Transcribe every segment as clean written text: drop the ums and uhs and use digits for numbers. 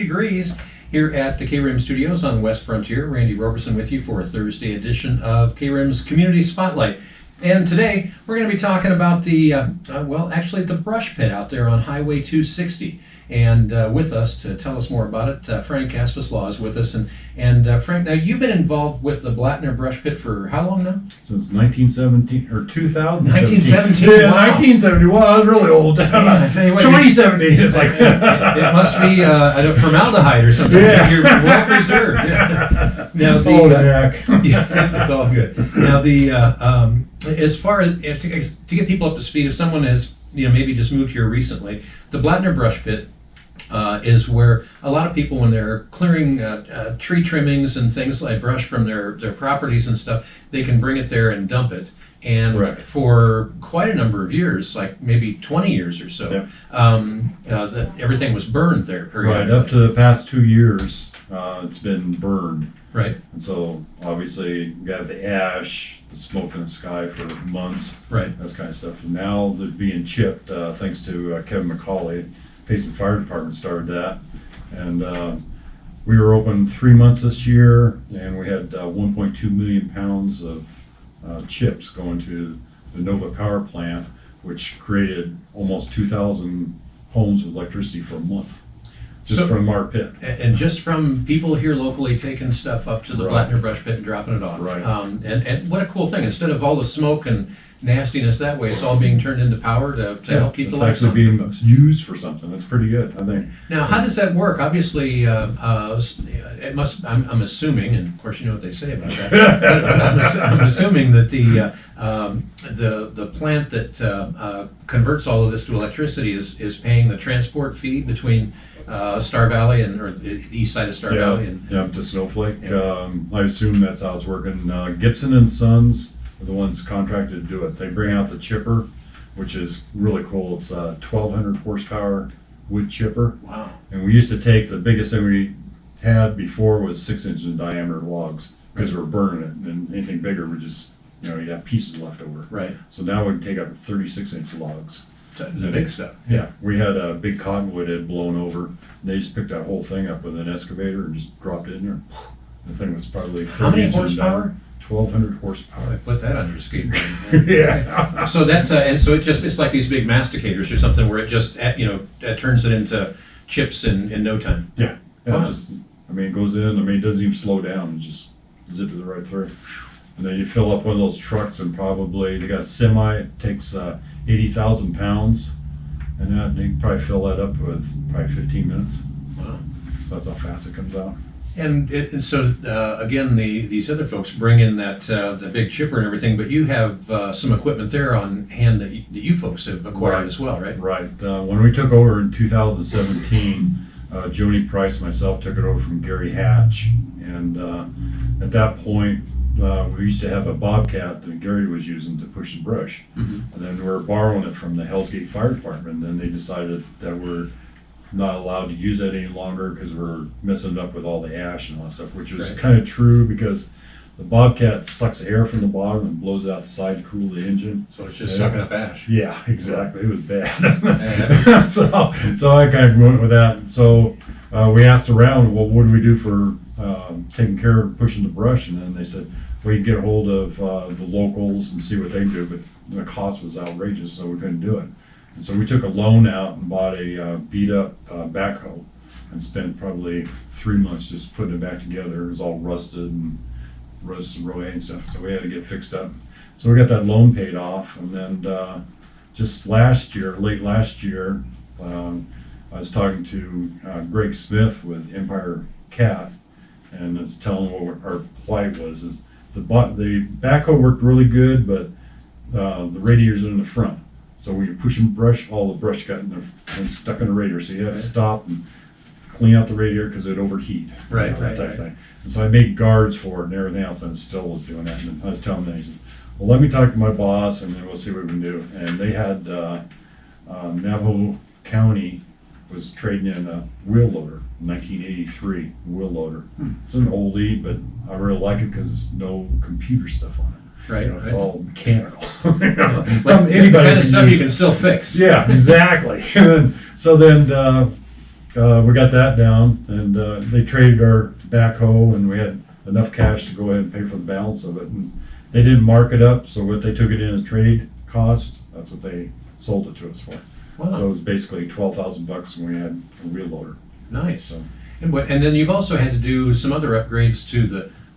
degrees here at the KRIM studios on West Frontier. Randy Roberson with you for a Thursday edition of KRIM's Community Spotlight. And today we're going to be talking about the, the brush pit out there on Highway 260. And with us to tell us more about it, Frank Aspeslaw is with us. And Frank, now you've been involved with the Blattner Brush Pit for how long now? Since 1917 or 2017. 1917. Yeah, wow. 1970. Well, I was really old. Yeah, I tell you what, 2017. It's like it must be a formaldehyde or something. Yeah. You're well preserved. Yeah. Now yeah, it's all good. Now as far as to get people up to speed, if someone has maybe just moved here recently, the Blattner Brush Pit is where a lot of people, when they're clearing tree trimmings and things like brush from their properties and stuff, they can bring it there and dump it. And Correct. For quite a number of years, like maybe 20 years or so, everything was burned there. Right, up to the past 2 years, it's been burned. Right. And so obviously we have the ash, the smoke in the sky for months. Right. That kind of stuff. And now they're being chipped thanks to Kevin McCauley. Payson Fire Department started that. And we were open 3 months this year, and we had 1.2 million pounds of chips going to the Nova Power Plant, which created almost 2,000 homes with electricity for a month. Just from our pit. And just from people here locally taking stuff up to the Blattner Brush Pit and dropping it off. Right. And what a cool thing. Instead of all the smoke and nastiness that way, it's all being turned into power to help keep the lights on. It's actually being used for something. That's pretty good, I think. Now, how does that work? Obviously, it must. I'm assuming, and of course you know what they say about that. but I'm assuming that the plant that converts all of this to electricity is paying the transport fee between Star Valley or the east side of Star Valley. To Snowflake. Yeah. I assume that's how it's working. Gibson and Sons are the ones contracted to do it. They bring out the chipper, which is really cool. It's a 1,200 horsepower wood chipper. Wow. And we used to take, the biggest thing we had before was 6 inches in diameter logs because we were burning it. And anything bigger, we just, you'd have pieces left over. Right. So now we can take up 36-inch logs. The big stuff. Yeah, we had a big cottonwood had blown over. They just picked that whole thing up with an excavator and just dropped it in there. The thing was probably 30 How many inches in horsepower? diameter. 1,200 horsepower. I put that on your skateboard. Yeah. So that's and so it's like these big masticators or something where it just turns it into chips in no time. Yeah. Wow. It goes in. It doesn't even slow down. It just zip it right through. And then you fill up one of those trucks, and probably they got a semi. It takes 80,000 pounds, and you can probably fill that up with probably 15 minutes. Wow. So that's how fast it comes out. And so again, these other folks bring in that the big chipper and everything, but you have some equipment there on hand that you folks have acquired as well, right? Right. When we took over in 2017, Joni Price and myself took it over from Gary Hatch, and at that point we used to have a Bobcat that Gary was using to push the brush. Mm-hmm. And then we were borrowing it from the Hell's Gate Fire Department, and then they decided that we're not allowed to use that any longer because we're messing it up with all the ash and all that stuff, which was kind of true because the Bobcat sucks air from the bottom and blows it out the side to cool the engine. So it's just sucking up ash. Yeah, exactly. It was bad. So I kind of went with that. So we asked around, well, what do we do for taking care of pushing the brush? And then they said, well, you can get a hold of the locals and see what they do, but the cost was outrageous, so we couldn't do it. And so we took a loan out and bought a beat-up backhoe and spent probably 3 months just putting it back together. It was all rusted and roe and stuff, so we had to get fixed up. So we got that loan paid off, and then just late last year, I was talking to Greg Smith with Empire Cat, and it's telling what our plight was. Is the backhoe worked really good, but the radiators are in the front. So when you're pushing brush, all the brush got in there and stuck in the radiator. So you had to stop and clean out the radiator because it would overheat. That type of thing. And so I made guards for it and everything else, and still was doing that. And I was telling him, he said, well, let me talk to my boss, and then we'll see what we can do. And they had Navajo County was trading in a wheel loader, 1983 wheel loader. It's an oldie, but I really like it because it's no computer stuff on it. Right. It's all mechanical. Anybody kind of stuff you can still fix. Yeah, exactly. So then we got that down, and they traded our backhoe, and we had enough cash to go ahead and pay for the balance of it. And they didn't mark it up, so what they took it in as trade cost, that's what they sold it to us for. Wow. So it was basically $12,000 when we had a wheel loader. Nice. So And then you've also had to do some other upgrades to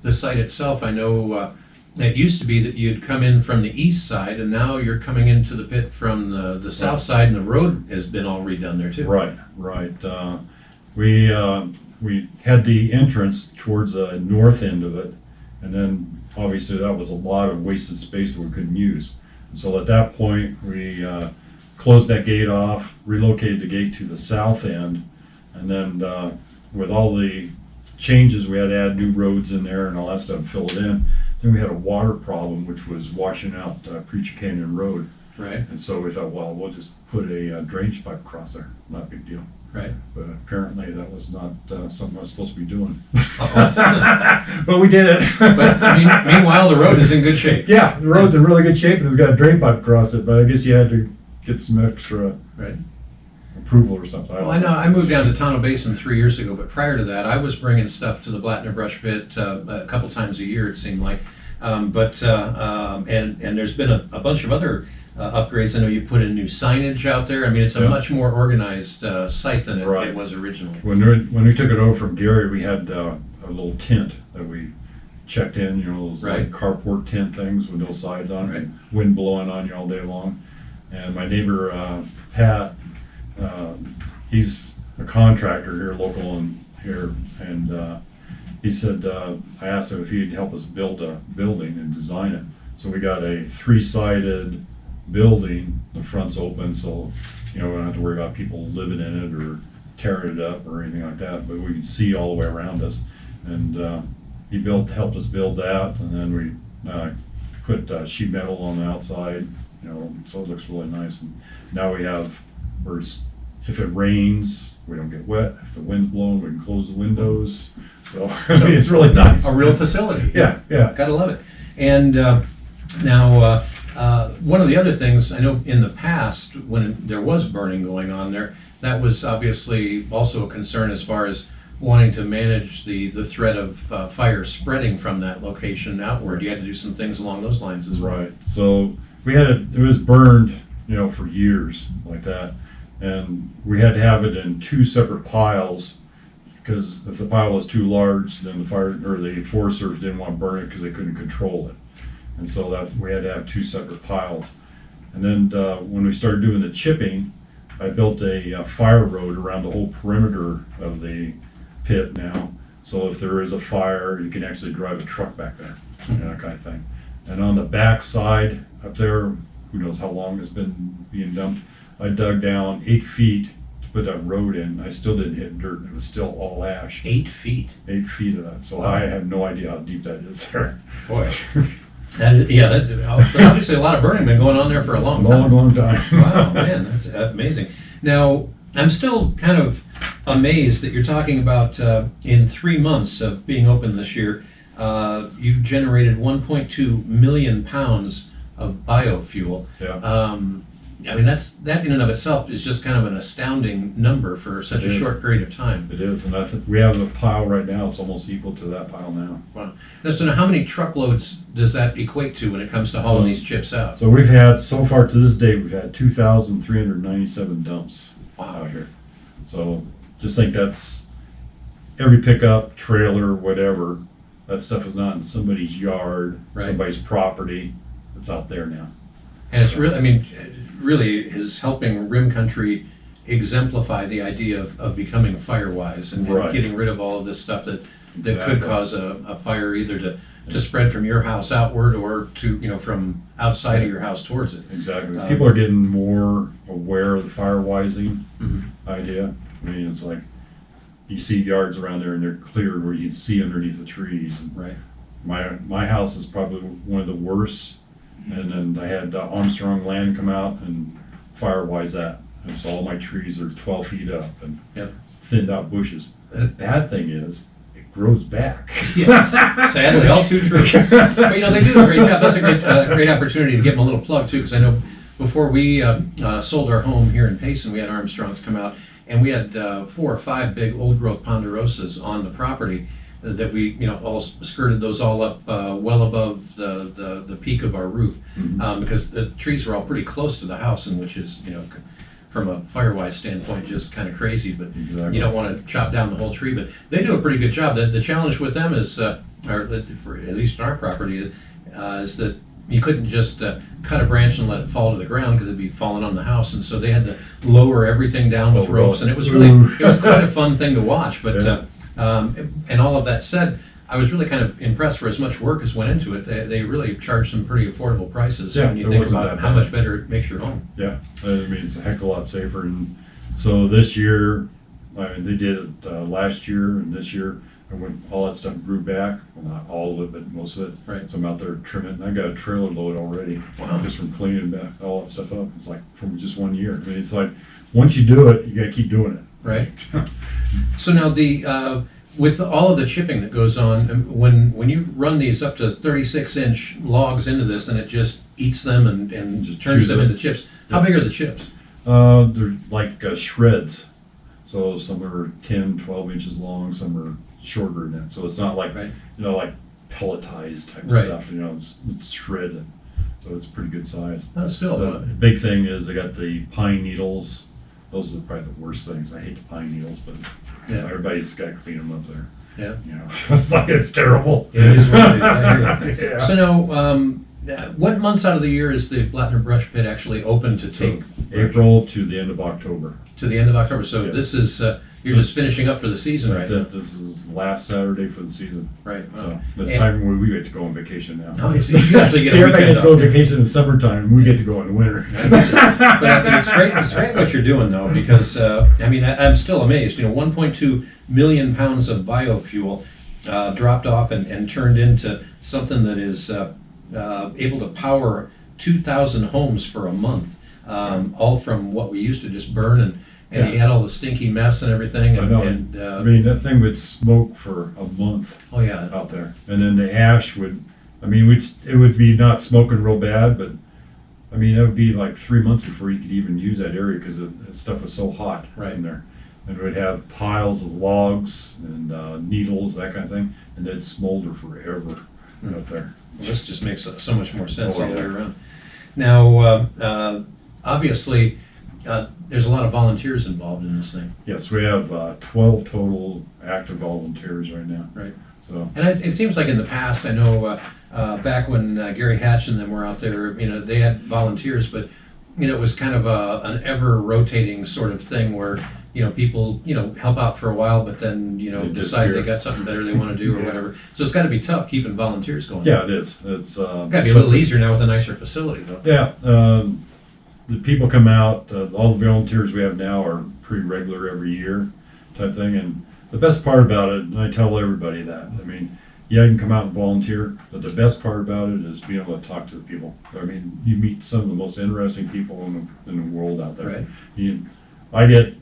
the site itself. I know it used to be that you'd come in from the east side, and now you're coming into the pit from the south side, and the road has been all redone there too. right. We had the entrance towards the north end of it, and then obviously that was a lot of wasted space that we couldn't use. And so at that point, we closed that gate off, relocated the gate to the south end, and then with all the changes, we had to add new roads in there and all that stuff, fill it in. Then we had a water problem, which was washing out Preacher Canyon Road. Right. And so we thought, well, we'll just put a drainage pipe across there, not a big deal. Right. But apparently that was not something I was supposed to be doing. But we did it. But meanwhile, the road is in good shape. Yeah, the road's in really good shape and it's got a drain pipe across it, but I guess you had to get some extra Right. approval or something. Well, I know I moved down to Tonto Basin 3 years ago, but prior to that, I was bringing stuff to the Blattner Brush Pit a couple times a year, it seemed like. And there's been a bunch of other upgrades. I know you put in new signage out there. I mean, it's a much more organized site than it was originally. When we took it over from Gary, we had a little tent that we checked in, those like carport tent things with no sides on it, wind blowing on you all day long. And my neighbor, Pat, he's a contractor here, local and here, and he said, I asked him if he'd help us build a building and design it. So we got a 3-sided building, the front's open, so we don't have to worry about people living in it or tearing it up or anything like that, but we can see all the way around us. And he helped us build that, and then we put sheet metal on the outside, so it looks really nice. And now if it rains, we don't get wet. If the wind's blowing, we can close the windows. So it's really nice. A real facility. Yeah. Gotta love it. And now, one of the other things, I know in the past, when there was burning going on there, that was obviously also a concern as far as wanting to manage the threat of fire spreading from that location outward. You had to do some things along those lines as well. Right. So it was burned, for years like that. And we had to have it in 2 separate piles, because if the pile was too large, then the Forest Service didn't want to burn it because they couldn't control it. And so that we had to have 2 separate piles. And then when we started doing the chipping, I built a fire road around the whole perimeter of the pit now. So if there is a fire, you can actually drive a truck back there, that kind of thing. And on the back side up there, who knows how long it's been being dumped, I dug down 8 feet to put that road in. I still didn't hit dirt. It was still all ash. 8 feet. 8 feet of that. So I have no idea how deep that is there. Boy. That's obviously a lot of burning been going on there for a long time. Long time. Wow, man, that's amazing. Now, I'm still kind of amazed that you're talking about in 3 months of being open this year, you generated 1.2 million pounds of biofuel. Yeah. I mean, that in and of itself is just kind of an astounding number for such a short period of time. It is, and I think we have a pile right now. It's almost equal to that pile now. Wow. Now, so how many truckloads does that equate to when it comes to hauling these chips out? So we've had, so far to this day, we've had 2,397 dumps out here. So just think that's every pickup, trailer, whatever. That stuff is not in somebody's yard, somebody's property. It's out there now. And it's really is helping Rim Country exemplify the idea of becoming fire-wise and getting rid of all of this stuff that could cause a fire either to spread from your house outward or to, from outside of your house towards it. Exactly. People are getting more aware of the fire-wising idea. I mean, it's like you see yards around there and they're cleared where you can see underneath the trees. Right. My house is probably one of the worst. And then I had Armstrong Land come out and firewise that. And so all my trees are 12 feet up and thinned out bushes. The bad thing is, it grows back. Yes, sadly, all too true. But they do a great job. That's a great opportunity to give them a little plug too, because I know before we sold our home here in Payson, we had Armstrongs come out and we had 4 or 5 big old-growth ponderosas on the property that we, all skirted those all up well above the peak of our roof, because the trees were all pretty close to the house, and which is, from a fire-wise standpoint, just kind of crazy, but Exactly. you don't want to chop down the whole tree. But they do a pretty good job. The challenge with them is, or for at least on our property, is that you couldn't just cut a branch and let it fall to the ground because it'd be falling on the house, and so they had to lower everything down with ropes, and it was quite a fun thing to watch. But and all of that said, I was really kind of impressed for as much work as went into it. They really charged some pretty affordable prices when you think about how much better it makes your home. Yeah, I mean, it's a heck of a lot safer. And so this year, they did it last year, and this year, all that stuff grew back. Well, not all of it, but most of it. Right. So I'm out there trimming it, and I got a trailer load already. Wow. Just from cleaning all that stuff up. It's like from just 1 year. I mean, it's like, once you do it, you gotta keep doing it. Right. So now with all of the chipping that goes on, when you run these up to 36-inch logs into this, and it just eats them and just turns them into chips. How big are the chips? They're like shreds. So some are 10, 12 inches long, some are shorter than that. So it's not like, like pelletized type of stuff, it's shredded. So it's pretty good size. Still. The big thing is they got the pine needles. Those are probably the worst things. I hate the pine needles, but everybody's got to clean them up there. Yeah. It's like, it's terrible. It is what it is. I hear you. So now, what months out of the year is the Blattner Brush Pit actually open to take? April to the end of October. To the end of October. So this is, you're just finishing up for the season, right? That's it. This is last Saturday for the season. Right. So this time where we get to go on vacation now. Oh, you actually get everybody gets to go on vacation in summertime, and we get to go in the winter. But I think it's great. It's great what you're doing, though, because I'm still amazed. 1.2 million pounds of biofuel dropped off and turned into something that is able to power 2,000 homes for a month, all from what we used to just burn and you had all the stinky mess and everything. I know. I mean, that thing would smoke for a month. Oh yeah. Out there, and then the ash would. I mean, it would be not smoking real bad, but I mean, it would be like 3 months before you could even use that area because the stuff was so hot in there. And we'd have piles of logs and needles, that kind of thing, and they'd smolder forever out there. Well, this just makes so much more sense all the way around. Now, obviously, there's a lot of volunteers involved in this thing. Yes, we have 12 total active volunteers right now. Right. So. And it seems like in the past, I know back when Gary Hatch and them were out there, they had volunteers, but it was kind of an ever-rotating sort of thing where people help out for a while, but then decide they got something better they want to do or whatever. So it's got to be tough keeping volunteers going. Yeah, it is. It's got to be a little easier now with a nicer facility, though. Yeah. The people come out, all the volunteers we have now are pretty regular every year type thing. And the best part about it, and I tell everybody that, I mean, yeah, you can come out and volunteer, but the best part about it is being able to talk to the people. I mean, you meet some of the most interesting people in the world out there. Right. I get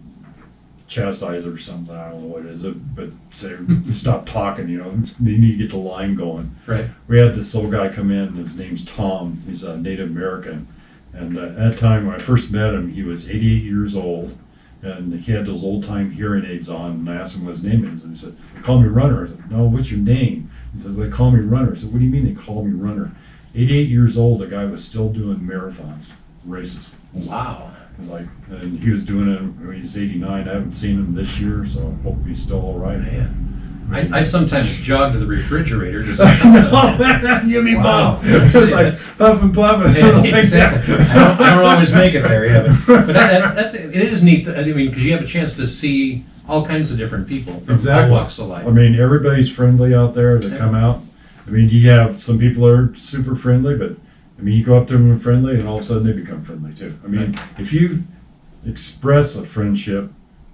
chastised or something, I don't know what it is, but say, stop talking, you need to get the line going. Right. We had this old guy come in, his name's Tom, he's a Native American. And at that time, when I first met him, he was 88 years old, and he had those old-time hearing aids on, and I asked him what his name is, and he said, they call me Runner. I said, no, what's your name? He said, well, they call me Runner. I said, what do you mean they call me Runner? 88 years old, the guy was still doing marathons, races. Wow. And he was doing it when he was 89. I haven't seen him this year, so I hope he's still all right. Man. I sometimes jog to the refrigerator. Just you mean wow. It's like puff and puff. Exactly. I don't always make it there, but it is neat. I mean, because you have a chance to see all kinds of different people from all walks of life. I mean, everybody's friendly out there that come out. I mean, you have some people that are super friendly, but I mean, you go up to them and friendly, and all of a sudden they become friendly too. I mean, if you express a friendship,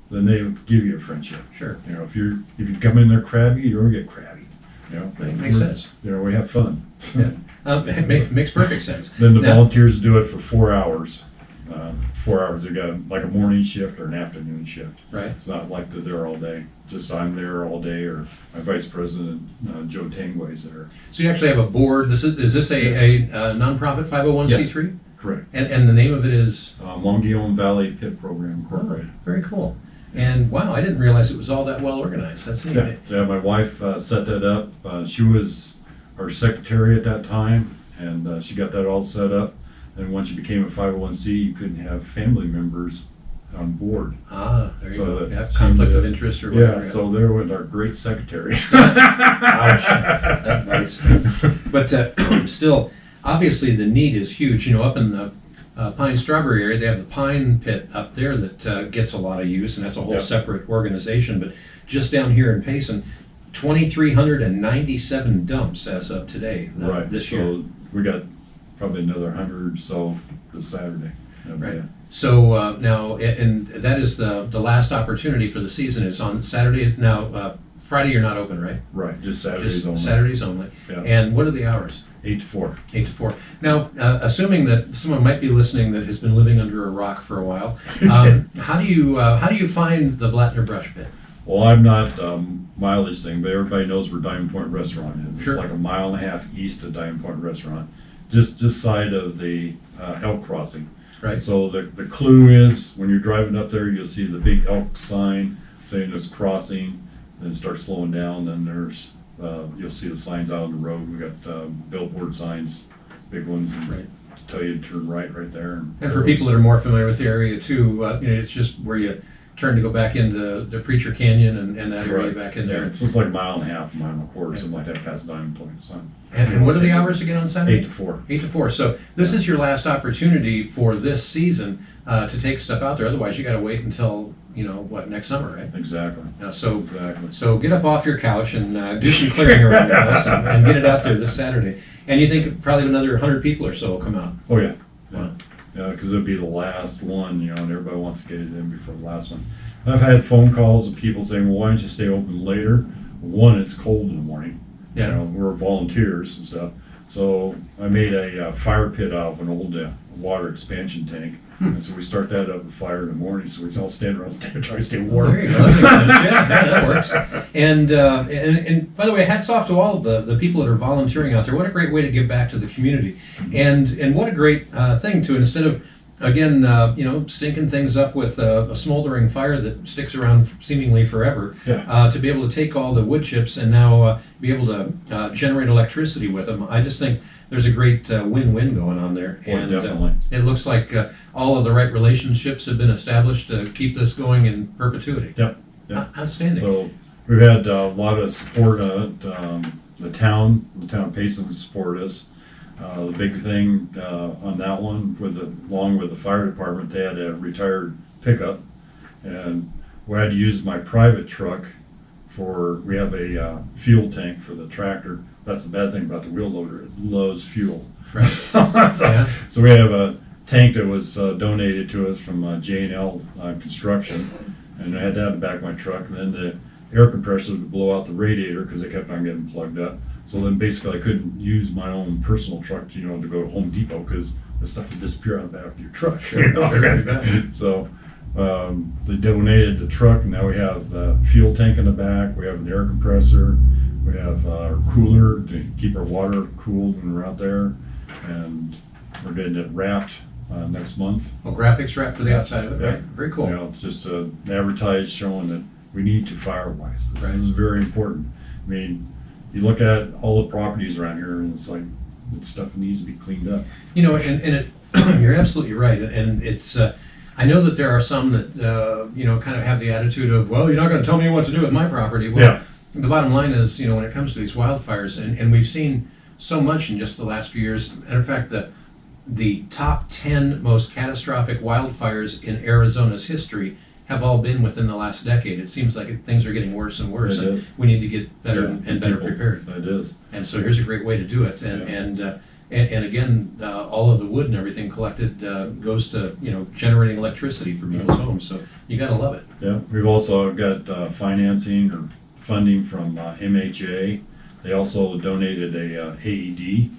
then they give you a friendship. Sure. If you come in there crabby, you're gonna get crabby. It makes sense. We have fun. It makes perfect sense. Then the volunteers do it for 4 hours. 4 hours. They got like a morning shift or an afternoon shift. Right. It's not like they're there all day. Just I'm there all day, or my vice president Joe Tangway's there. So you actually have a board. Is this a nonprofit 501c3? Correct. And the name of it is Mongion Valley Pit Program Incorporated. Very cool. And wow, I didn't realize it was all that well organized. That's neat. Yeah, my wife set that up. She was our secretary at that time, and she got that all set up. And once you became a 501c, you couldn't have family members on board. Ah, there you So go. that Yeah, seemed conflict to- of interest or whatever. Yeah, so there went our great secretary. Ouch. That's nice. But still, obviously the need is huge. You know, up in the Pine Strawberry area, they have the Pine Pit up there that gets a lot of use, and that's a whole Yep. separate organization. But just down here in Payson, 2,397 dumps as of today, Right, this year. so we got probably another 100 or so this Saturday. Right. Yeah. So now, and that is the last opportunity for the season. It's on Saturday. Now, Friday you're not open, right? Right, just Saturdays Just only. Saturdays only. Yeah. And what are the hours? 8 to 4. 8 to 4. Now, assuming that someone might be listening that has been living under a rock for a while, how do you find the Blattner Brush Pit? Well, I'm not mileage thing, but everybody knows where Diamond Point Restaurant is. Sure. It's like a mile and a half east of Diamond Point Restaurant, just side of the elk crossing. Right. So the clue is when you're driving up there, you'll see the big elk sign saying it's crossing, then start slowing down. Then there's you'll see the signs out on the road. We got billboard signs, big ones, and Right. tell you to turn right there. And for people that are more familiar with the area too, you know, it's just where you turn to go back into the Preacher Canyon and that area Right. back in Yeah, there. so it's like a mile and a half, mile and a quarter, something like that, past Diamond Point. So And what are the hours again on Saturday? 8 to 4. 8 to 4. So this is your last opportunity for this season to take stuff out there. Otherwise, you got to wait until, you know, what, next summer, right? Exactly. So So get up off your couch and do some clearing around the house and get it out there this Saturday. And you think probably another 100 people or so will come out. Oh, yeah. Wow. Yeah, because it'll be the last one, you know, and everybody wants to get it in before the last one. I've had phone calls of people saying, well, why don't you stay open later? One, it's cold in the morning. Yeah. You know, we're volunteers and stuff. So I made a fire pit out of an old water expansion tank. And so we start that up with fire in the morning. So we all stand around try to stay warm. There you go. Yeah, that works. And by the way, hats off to all of the people that are volunteering out there. What a great way to give back to the community. And what a great thing to, instead of, again, you know, stinking things up with a smoldering fire that sticks around seemingly forever, Yeah. to be able to take all the wood chips and now be able to generate electricity with them. I just think there's a great win-win going on there. Oh, And definitely. it looks like all of the right relationships have been established to keep this going in perpetuity. Yep. Yep. Outstanding. So we've had a lot of support on it. The town of Payson support us. The big thing on that one, along with the fire department, they had a retired pickup, and we had to use my private truck we have a fuel tank for the tractor. That's the bad thing about the wheel loader, it loads fuel. Right. Yeah. So we have a tank that was donated to us from J&L Construction, and I had that in the back of my truck, and then the air compressor to blow out the radiator because it kept on getting plugged up. So then basically I couldn't use my own personal truck, you know, to go to Home Depot because the stuff would disappear out of the back of your truck. Sure, You know? sure, you bet. So they donated the truck, and now we have the fuel tank in the back, we have an air compressor, we have our cooler to keep our water cooled when we're out there, and we're getting it wrapped next month. Well, graphics wrap for the outside of it, Yeah. right? Very cool. You know, it's just advertised showing that we need to firewise. This Right. is very important. I mean, you look at all the properties around here, and it's like, that stuff needs to be cleaned up. You know, and it, you're absolutely right. And it's, I know that there are some that, you know, kind of have the attitude of, well, you're not going to tell me what to do with my property. Well, Yeah. the bottom line is, you know, when it comes to these wildfires, and we've seen so much in just the last few years. Matter of fact, the top 10 most catastrophic wildfires in Arizona's history have all been within the last decade. It seems like things are getting worse and worse, It and is. we need to get better Yeah, and better people- prepared. It is. And so here's a great way to do it. And again, all of the wood and everything collected goes to, you know, generating electricity for people's homes. So you got to love it. Yeah, we've also got financing or funding from MHA. They also donated a AED,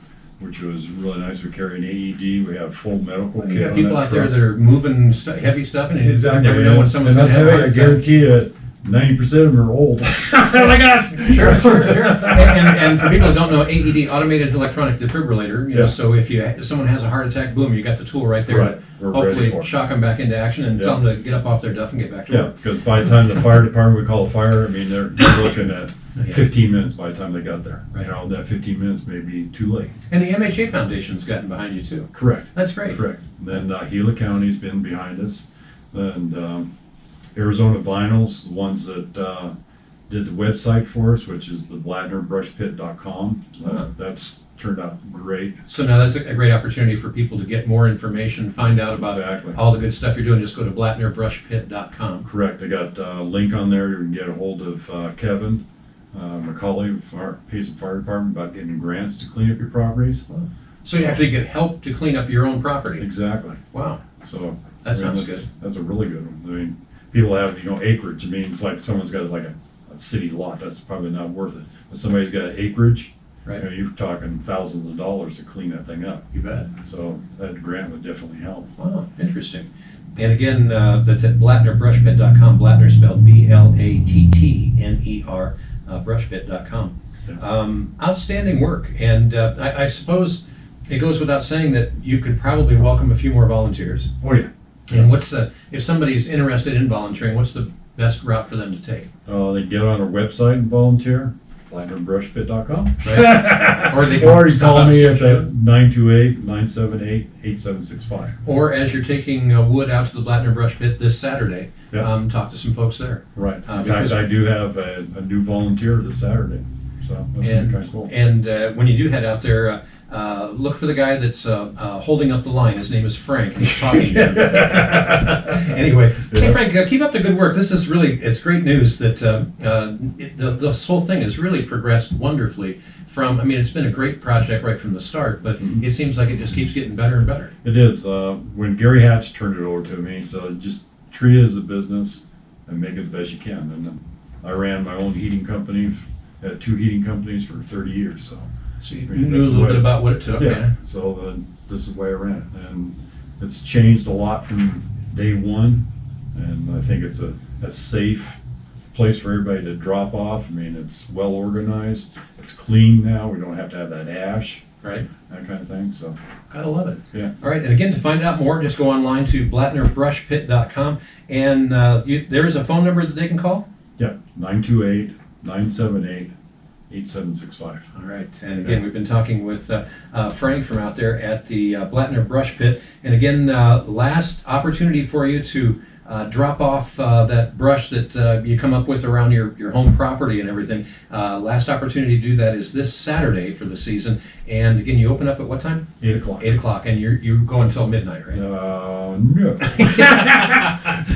which was really nice. We carry an AED. We have full medical kit You got on people that out there truck. that are moving heavy stuff, and you Exactly. never know when someone's And going I'll to have tell a you, I heart attack. guarantee you, 90% of them are old. Like us. Sure, sure, sure. And for people that don't know, AED, automated electronic defibrillator, you know, Yeah. so if someone has a heart attack, boom, you got the tool right there Right. to We're ready hopefully for it. shock them back into action and tell Yeah. them to get up off their duff and get back to Yeah, work. because by the time the fire department would call a fire, I mean, they're looking at Yeah. 15 minutes by the time they got there. Right. You know, that 15 minutes may be too late. And the MHA Foundation's gotten behind you too. Correct. That's great. Correct. Then Gila County's been behind us. And Arizona Vinyls, the ones that did the website for us, which is the BlattnerBrushPit.com. That's turned out great. So now that's a great opportunity for people to get more information, find out about Exactly. all the good stuff you're doing. Just go to BlattnerBrushPit.com. Correct. I got a link on there. You can get a hold of Kevin McCauley of Payson Fire Department about getting grants to clean up your properties. So you actually get help to clean up your own property. Exactly. Wow, So that sounds that's, good. That's a really good one. I mean, people have, acreage. I mean, it's like someone's got like a city lot. That's probably not worth it. But somebody's got acreage, Right. you're talking thousands of dollars to clean that thing up. You bet. So that grant would definitely help. Wow, interesting. And again, that's at BlattnerBrushPit.com. Blattner spelled BLATTNER, brushpit.com. Yeah. Outstanding work. And I suppose it goes without saying that you could probably welcome a few more volunteers. Oh, yeah. And if somebody's interested in volunteering, what's the best route for them to take? They get on our website and volunteer, BlattnerBrushPit.com. Right? Or they Or you stop call out me and at see you. 928-978-8765. Or as you're taking wood out to the Blattner Brush Pit this Saturday, Yeah. talk to some folks there. Right. In because- fact, I do have a new volunteer this Saturday. So that's going to be kind of cool. And when you do head out there, look for the guy that's holding up the line. His name is Frank. He's talking to you. Anyway, hey Yeah. Frank, keep up the good work. This is it's great news that this whole thing has really progressed wonderfully. It's been a great project right from the start, but Mhm. it seems like it just keeps getting better and better. It is. When Gary Hatch turned it over to me, so just treat it as a business and make it the best you can. And I ran my own heating company, had 2 heating companies for 30 years. So So you I mean, knew a this is little what- bit about what it took. yeah. So then this is why I ran it, and it's changed a lot from day one. And I think it's a safe place for everybody to drop off. I mean, it's well organized. It's clean now. We don't have to have that ash, Right? that kind of thing. So Gotta love it. yeah. All right, and again, to find out more, just go online to BlattnerBrushPit.com, and there's a phone number that they can call. Yeah, 928-978-8765. All right, and again, we've been talking with Frank from out there at the Blattner Brush Pit, and again, last opportunity for you to drop off that brush that you come up with around your home property and everything. Last opportunity to do that is this Saturday for the season, and again, you open up at what time? 8 o'clock. 8 o'clock, and you go until midnight, right? No.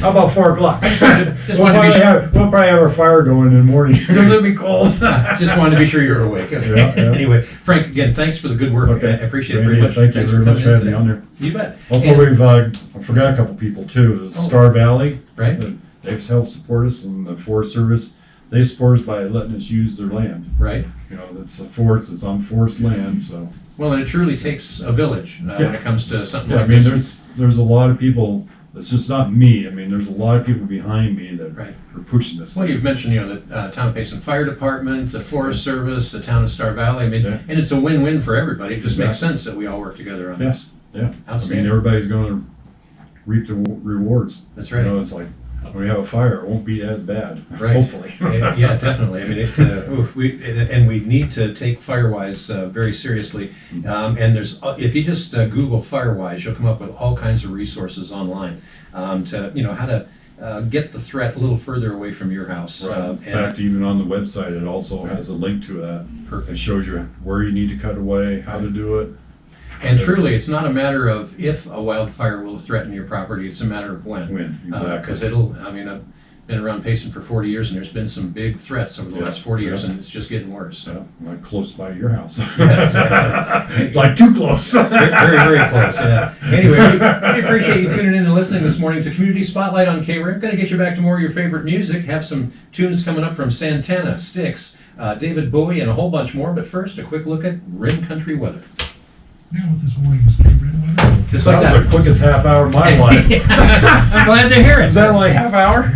How about 4 o'clock? Just wanted to be sure. We'll probably have our fire going in the morning because it'll be cold. Just wanted to be sure you're awake. Okay. Yeah, yeah. Anyway, Frank, again, thanks for the good work. Okay. I appreciate it Randy, very much. Thank you Thanks very for much for coming in having me today. on there. You bet. Also, And- we've I forgot a couple people too. Oh. Star Valley, Right. they've helped support us, and the Forest Service. They support us by letting us use their land. Right. It's a forest. It's on forest land, so. Well, and it truly takes a village when Yeah. it comes to something Yeah, I like mean, this. there's a lot of people. It's just not me. I mean, there's a lot of people behind me that Right. are pushing this. Well, thing. you've mentioned, the Town of Payson Fire Department, the Forest Service, the Town of Star Valley. Yeah. And it's a win-win for everybody. It just makes Exactly. sense that we all work together on Yeah. this. Yeah. I mean, Outstanding. everybody's going to reap the rewards. That's right. It's like when we have a fire, it won't be as bad. Right. Hopefully. Yeah, definitely. I mean, we need to take Firewise very seriously. And if you just Google Firewise, you'll come up with all kinds of resources online to how to get the threat a little further away from your house. Right. In fact, even on the website, it also has a link to that. It Perfect. shows you where you need to cut away, how to do it. And truly, it's not a matter of if a wildfire will threaten your property; it's a matter of when. When, exactly. Because I've been around Payson for 40 years, and there's been some big threats over the Yeah, last 40 years, yeah. and it's just getting worse. So. Yeah, like close by your house. Yeah, exactly. Like too close. Very, very close, yeah. Anyway, we appreciate you tuning in and listening this morning to Community Spotlight on KRIM. Going to get you back to more of your favorite music. Have some tunes coming up from Santana, Styx, David Bowie, and a whole bunch more. But first, a quick look at RIM Country weather. Now with this morning's KRIM weather. Just like That was that. the quickest half hour of my life. I'm glad to hear it. Is that only half hour?